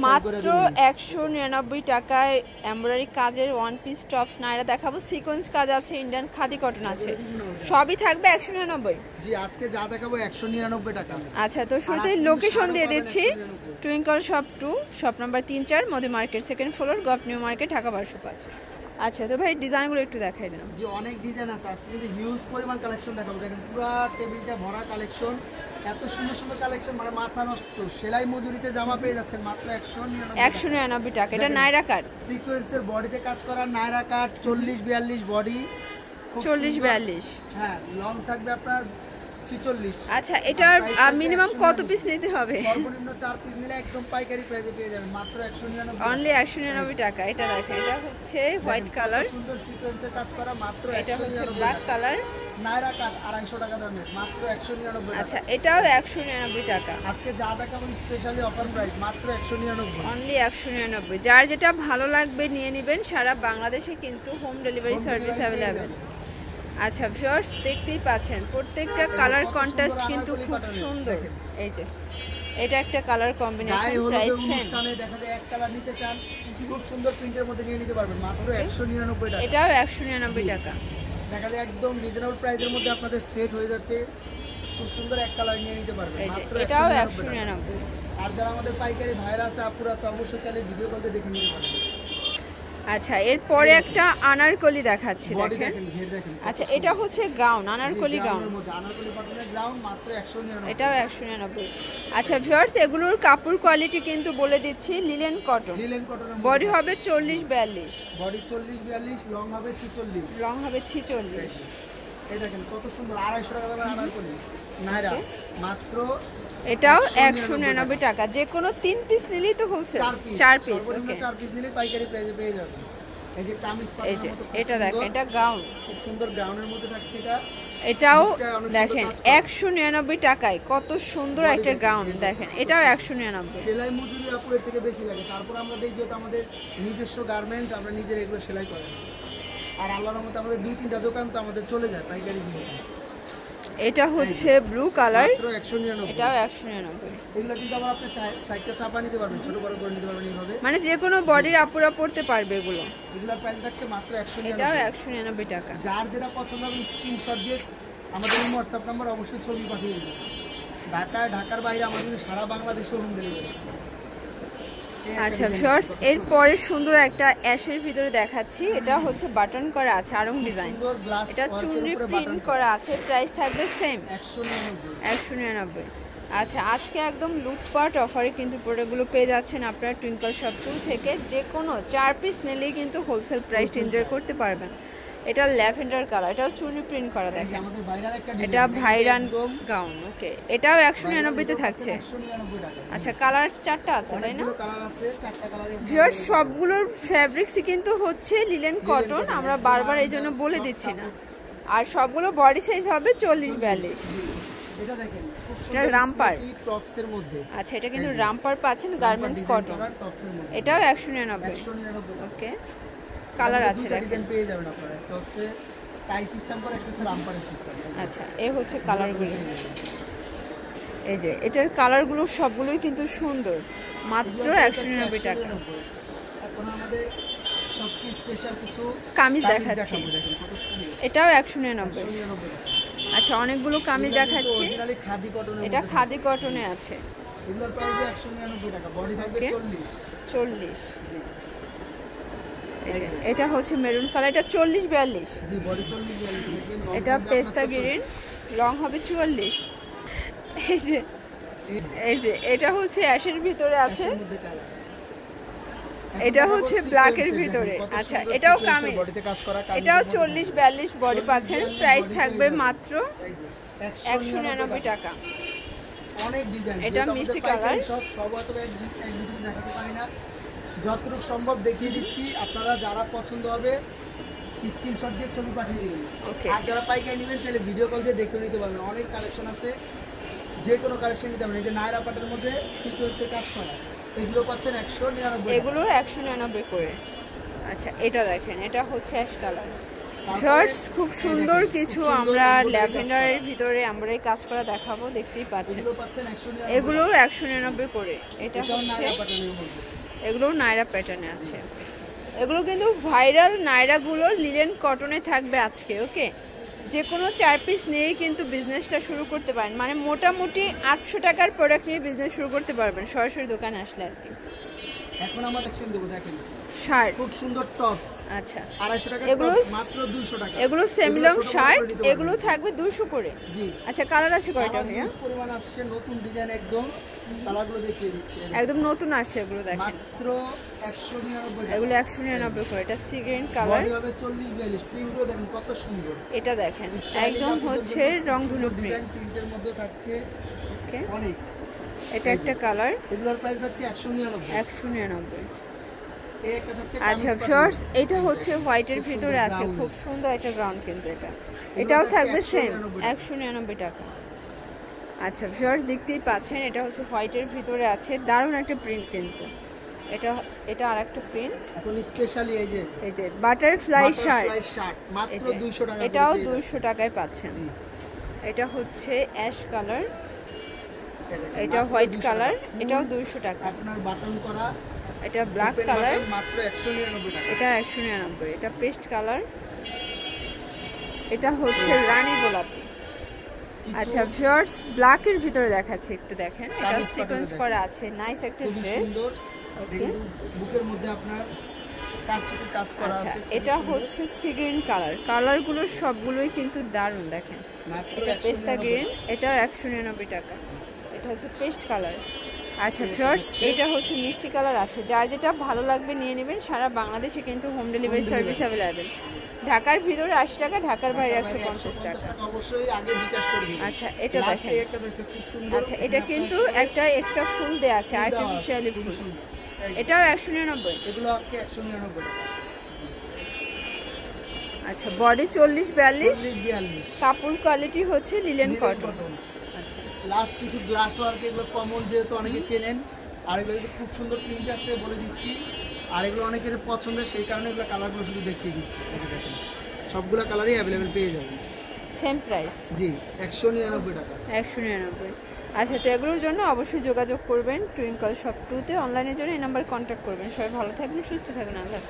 মাত্র 199 টাকায় এমব্রয়ডারি কাজের ওয়ান পিস টপস নাইরা দেখাবো। সিকোয়েন্স কাজ আছে, ইন্ডিয়ান খাদি কটন আছে, সবই থাকবে 199। জি আজকে যা দেখাবো 199 টাকা। আচ্ছা, তো শুরুতেই লোকেশন দিয়ে দিচ্ছি, twinkle shop 2, shop number 3-4, Modi market, second floor, gov new market, Dhaka 1205। আচ্ছা, তো ভাই ডিজাইনগুলো একটু দেখাই দেন। জি অনেক ডিজাইন আছে, আজকে কিন্তু হিউজ পরিমাণ কালেকশন দেখাবো। দেখেন পুরো টেবিলটা ভরা কালেকশন, এত সুন্দর সুন্দর কালেকশন, মানে মাথা নষ্ট। সেলাই মজুরিতে জামা পেয়ে যাচ্ছেন মাত্র 199 টাকা। এটা নাইরা কাট, সিকোয়েন্সের বডিতে কাজ করা নাইরা কাট, 40-42 বডি, 40-42। হ্যাঁ লং থাকবে আপনার 46। আচ্ছা, এটার মিনিমাম কত পিস নিতে হবে? সর্বনিম্ন 4 পিস নিলে একদম পাইকারি প্রাইসে পেয়ে যাবেন মাত্র 199। অনলি 199 টাকা। এটা দেখেন, এটা হচ্ছে হোয়াইট কালার, সুন্দর সিকোয়েন্সের কাজ করা, মাত্র এটা হচ্ছে ব্ল্যাক কালার, নাইরা কাট 250 টাকা দামে, মাত্র 199। আচ্ছা, এটাও 199 টাকা। আজকে যা দেখাবো স্পেশালি অফার প্রাইস মাত্র 199, অনলি 199। যার যেটা ভালো লাগবে নিয়ে নেবেন। সারা বাংলাদেশে কিন্তু হোম ডেলিভারি সার্ভিস অ্যাভেলেবেল। আচ্ছা ভিউয়ার্স, দেখতেই পাচ্ছেন প্রত্যেকটা কালার কন্ট্রাস্ট কিন্তু খুব সুন্দর। এই যে এটা একটা কালার কম্বিনেশন, প্রাইস সেম। দেখা যায় এক কালার নিতে চান, খুব সুন্দর প্রিন্টের মধ্যে নিয়ে নিতে পারবেন মাত্র 199 টাকা। এটাও 199 টাকা। দেখা যায় একদম রিজনেবল প্রাইসের মধ্যে আপনাদের সেট হয়ে যাচ্ছে, খুব সুন্দর এক কালার নিয়ে নিতে পারবেন মাত্র এটাও 199। আর যারা আমাদের পাইকারি ভাইরা আছে আপুরা আছে, অবশ্যই তাহলে ভিডিও কল দিয়ে দেখে নিতে পারবেন। আচ্ছা, এরপরে একটা আনারকলি দেখাচ্ছি, দেখেন। আচ্ছা, এটা হচ্ছে গাউন, আনারকলি গাউন, এটাও 199। আচ্ছা ভিউয়ার্স, এগুলোর কাপড় কোয়ালিটি কিন্তু বলে দিচ্ছি লিলেন কটন। বডি হবে 40-42, বডি 40-42, লং হবে 46, লং হবে 46। এই দেখেন কত সুন্দর 250 টাকা দামের আনারকলি নাইরা, মাত্র এটাও 199 টাকা। যে কোনো 3 পিস নিলেই তো হচ্ছে 4 পিস। ওকে, 4 পিস নিলে পাইকারি প্রাইসে পেয়ে যাবেন। এই যে কামিজ এই যে এটা দেখেন, এটা গাউন, খুব সুন্দর গাউনের মধ্যে থাকছে এটা। এটাও দেখেন 199 টাকায়, কত সুন্দর একটা গাউন দেখেন। এটাও 199। সেলাই মজুরি আপুরের থেকে বেশি লাগে, তারপর আমরা দেখি যে আমাদের নিজস্ব গার্মেন্টস, আমরা নিজের এগুলো সেলাই করি। আর আল্লাহর রহমতে আমাদের 2-3টা দোকান তো আমাদের চলে যায় পাইকারি দিয়ে। এটা হচ্ছে ব্লু কালার, মাত্র 199। এটাও 199। এগুলো কিন্তু আবার আপনি সাইডটা চাপা নিতে পারবেন, ছোট বড় করে নিতে পারবেন এইভাবে, মানে যে কোনো বডির আপুরা পড়তে পারবে এগুলো। এগুলোর প্রাইস থাকছে মাত্র 199। এটাও 199 টাকা। যার যেটা পছন্দ হবে স্ক্রিনশট দিয়ে আমাদের হোয়াটসঅ্যাপ নাম্বার অবশ্যই ছবি পাঠিয়ে দিবেন। ঢাকার বাইরে আমাদের সারা বাংলাদেশে হোম ডেলিভারি। আচ্ছা ভিউয়ার্স, এরপরে সুন্দর একটা অ্যাশের ভিতরে দেখাচ্ছি। এটা হচ্ছে বাটন করা আছে, আরং ডিজাইন, এটা চুনরি প্রিন্ট করা আছে, প্রাইস থাকবে সেম 199। আচ্ছা, আজকে একদম লুটপাট অফারে কিন্তু প্রোডাক্টগুলো পেয়ে যাচ্ছেন আপনারা টুইঙ্কল শপ 2 থেকে। যে কোনো 4 পিস নিলেই কিন্তু হোলসেল প্রাইস এনজয় করতে পারবেন। এটা ল্যাভেন্ডার কালার, এটাও চুনি প্রিন্ট করা দেখেন, এটা ভাইরান গাউন। ওকে, এটাও 199 তে থাকছে। আচ্ছা, কালার 4টা আছে তাই না? ভিউয়ার্স, সবগুলোর ফ্যাব্রিক্সই কিন্তু হচ্ছে লিলেন কটন, আমরা বারবার এই জন্য বলে দিচ্ছি না। আর সবগুলো বডি সাইজ হবে 40-42। এটা দেখেন এটা রামপার টপসের মধ্যে। আচ্ছা, এটা কিন্তু রামপার পাচ্ছেন, গার্মেন্টস কটন, এটাও 199। ওকে, কালার আছে দেখেন, পেয়ে যাবেন আপনারা। এটা হচ্ছে টাই সিস্টেম করে, একটা হচ্ছে রামপারের সিস্টেম। আচ্ছা, এই হচ্ছে কালারগুলো। এই যে এটার কালারগুলো সবগুলোই কিন্তু সুন্দর, মাত্র 199 টাকা। এখন আমাদের সবচেয়ে স্পেশাল কিছু কামিজ দেখাচ্ছি, এটাও 199। আচ্ছা, অনেকগুলো কামিজ দেখাচ্ছি, এটা খাদি কটনে আছে, এগুলোর প্রাইস 199 টাকা, বডি থাকবে 40। এটা হচ্ছে মেরুন কালার, এটা 40-42। জি, বডি 40-42। এটা পেস্তা গ্রিন, লং হবে 44। এই যে এটা হচ্ছে অ্যাশের ভিতরে আছে, এটা হচ্ছে ব্ল্যাকের ভিতরে। আচ্ছা, এটাও কামিজ, এটাও 40-42 বডি পাচ্ছেন, প্রাইস থাকবে মাত্র 199 টাকা। অনেক ডিজাইন, এটা মিষ্টি কালার, সব অথবা এক ভিডিও দেখাতে পারি না, যতটুকু সম্ভব দেখিয়ে দিচ্ছি। আপনারা যারা পছন্দ হবে স্ক্রিনশট দিয়ে ছবি পাঠিয়ে দিবেন। আর যারা পাইকারি নেবেন চাইলে ভিডিও কল দিয়ে দেখে নিতে পারবেন। অনেক কালেকশন আছে, যে কোনো কালেকশন নিতে পারবেন। এই যে নায়রা পাটের মধ্যে সিকোয়েন্সের কাজ করা, এগুলো পাচ্ছেন 199, এগুলো 199 করে। আচ্ছা, এটা দেখেন, এটা হচ্ছে অ্যাশ কালার, শর্টস খুব সুন্দর কিছু আমরা ল্যাভেন্ডারের ভিতরে আমরা কাজ করা দেখাবো, দেখতেই পাচ্ছেন। এগুলো 199 করে। এটা হচ্ছে এগুলো নায়রা প্যাটার্নে আছে। এগুলো কিন্তু ভাইরাল নায়রাগুলো লিলেন কটনে থাকবে আজকে। ওকে, যে কোনো 4 পিস নিয়েই কিন্তু বিজনেসটা শুরু করতে পারেন, মানে মোটামুটি 800 টাকার প্রোডাক্ট নিয়ে বিজনেস শুরু করতে পারবেন সরাসরি দোকানে আসলে আর কি। এখন আমরা দেখেন দেবো, দেখেন শার্ট খুব সুন্দর টপস। আচ্ছা, 250 টাকা এগুলো মাত্র 200 টাকা। এগুলো সেমিলং শার্ট, এগুলো থাকবে 200 করে। জি আচ্ছা, কালার আছে কয়টা ভাইয়া? পরিমাণ আসছে, নতুন ডিজাইন একদম। কালারগুলো দেখিয়ে দিচ্ছি, একদম নতুন আসছে এগুলো, দেখেন মাত্র 199 টাকা। এগুলো 199 করে। এটা সি গ্রিন কালার, বডি হবে 40-42। প্রিন্টগুলো দেখেন কত সুন্দর। এটা দেখেন একদম হচ্ছে রংধনু ডিজাইন প্রিন্টের মধ্যে থাকছে। ওকে, অনেক। এটা একটা কালার, এগুলোর প্রাইস হচ্ছে 199। এই একটা হচ্ছে আচ্ছা শর্টস, এটা হচ্ছে হোয়াইটের ভিতরে আছে, খুব সুন্দর একটা গ্রাউন্ড কিন্তু এটাও থাকবে সেম 199 টাকা। আচ্ছা শর্টস দেখতেই পাচ্ছেন, এটা হচ্ছে হোয়াইটের ভিতরে আছে, দারুণ একটা প্রিন্ট কিন্তু এটা আরেকটা প্রিন্ট। এখন স্পেশালি এই যে বাটারফ্লাই শার্ট মাত্র 200 টাকা, এটাও 200 টাকায় পাচ্ছেন। এটা হচ্ছে অ্যাশ কালার, এটা হোয়াইট কালার, এটাও 200 টাকা। আপনার বাটন করা, এটা ব্ল্যাক কালার, মাত্র 199 টাকা। এটা 199। এটা পেস্ট কালার, এটা হচ্ছে রানী গোলাপি। আচ্ছা ভিউয়ার্স, ব্ল্যাকের ভিতরে দেখাচ্ছি, একটু দেখেন। এটা সিকোয়েন্স করা আছে, নাইস একটা ড্রেস। ওকে, বুকের মধ্যে আপনার কাটচুপি কাজ করা আছে। এটা হচ্ছে সি গ্রিন কালার, কালারগুলো সবগুলোই কিন্তু দারুণ, দেখেন। এটা পেস্তা গ্রিন, এটা 199 টাকা। এটা হচ্ছে পেস্ট কালার। আচ্ছা ভিউয়ার্স, এটা হচ্ছে মিষ্টি কালার আছে, যার যেটা ভালো লাগবে নিয়ে নেবেন। সারা বাংলাদেশে কিন্তু হোম ডেলিভারি সার্ভিস অ্যাভেলেবেল। ঢাকার ভিতরে 80 টাকা, ঢাকার বাইরে 150 টাকা। অবশ্যই আগে বিকাশ করে দিন। আচ্ছা, এটা দেখেন। একটা দেখছেন খুব সুন্দর। আচ্ছা, এটা কিন্তু একটা এক্সট্রা ফুল দেয়া আছে, আর্টিফিশিয়ালি ফুল। এটাও 199। এগুলো আজকে 199 টাকা। আচ্ছা, বডি 40-42, কাপড় কোয়ালিটি হচ্ছে লিলেন কটন। আচ্ছা, লাস্ট কিছু গ্লাস ওয়ার্ক, এগুলো কমন যেহেতু অনেকে চেনেন, আর এগুলো কিন্তু খুব সুন্দর প্রিন্ট আছে বলে দিচ্ছি। আর এগুলো অনেকের পছন্দের, সেই কারণে এগুলো কালারগুলো শুধু দেখিয়ে দিচ্ছি। দেখেন সবগুলো কালারই অ্যাভেলেবেল পেয়ে যাবেন। সেম প্রাইস, জি 199 টাকা। 199। আচ্ছা, তো এগুলোর জন্য অবশ্যই যোগাযোগ করবেন টুইঙ্কল শপ 2-তে। অনলাইনের জন্য এই নাম্বার কন্ট্যাক্ট করবেন। সবাই ভালো থাকবেন, সুস্থ থাকবেন। আল্লাহ।